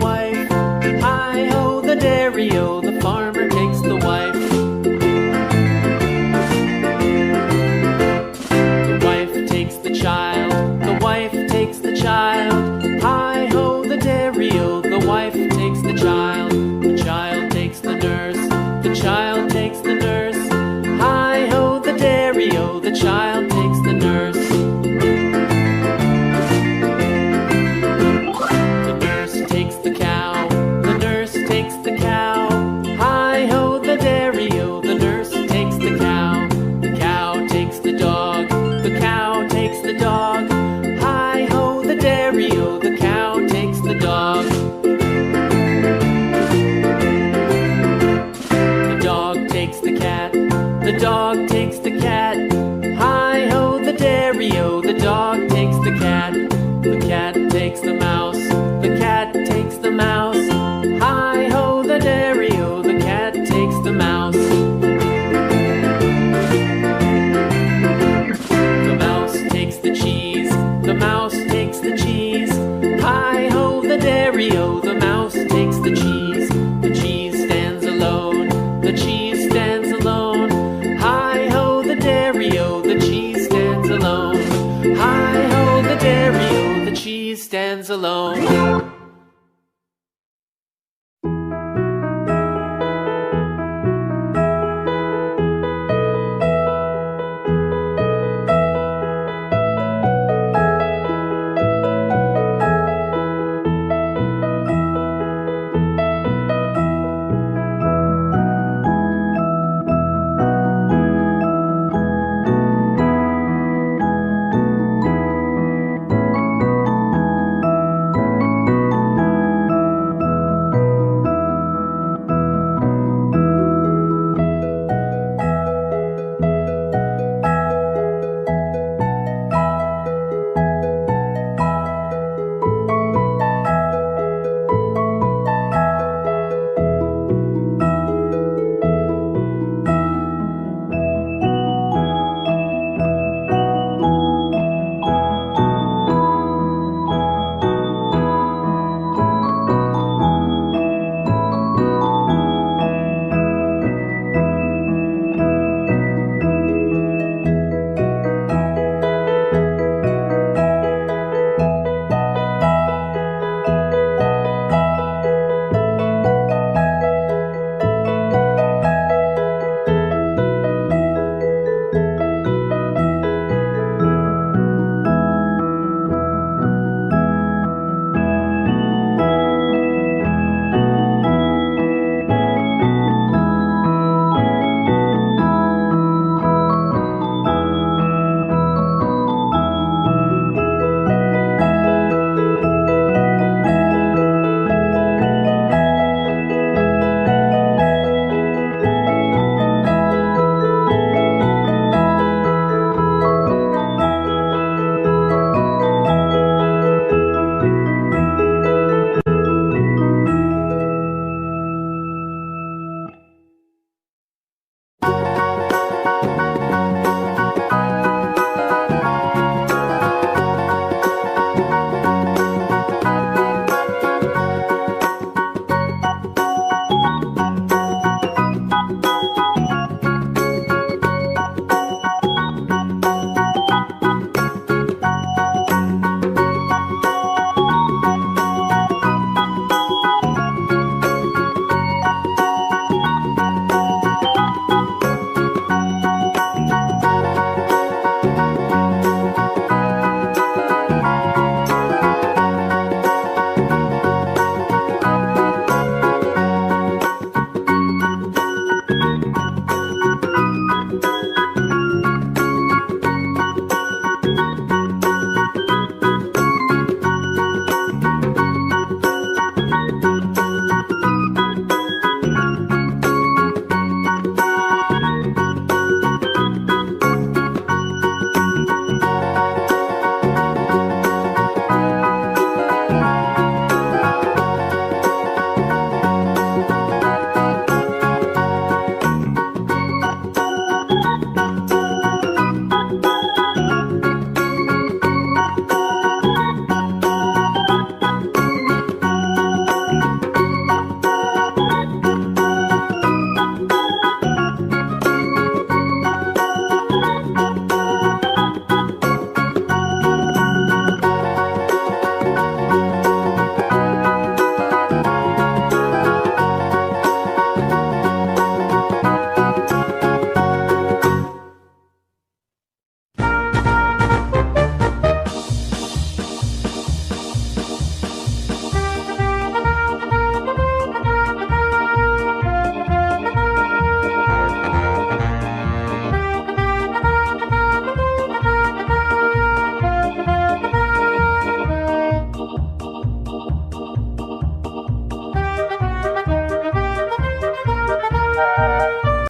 wife. Hi-ho, the dairy-o, the farmer takes the wife. The wife takes the child, the wife takes the child. Hi-ho, the dairy-o, the wife takes the child. The child takes the nurse, the child takes the nurse. Hi-ho, the dairy-o, the child takes the nurse. The nurse takes the cow, the nurse takes the cow. Hi-ho, the dairy-o, the nurse takes the cow. The cow takes the dog, the cow takes the dog. Hi-ho, the dairy-o, the cow takes the dog. The dog takes the cat, the dog takes the cat. Hi-ho, the dairy-o, the dog takes the cat. The cat takes the mouse, the cat takes the mouse. Hi-ho, the dairy-o, the cat takes the mouse. The mouse takes the cheese, the mouse takes the cheese. Hi-ho, the dairy-o,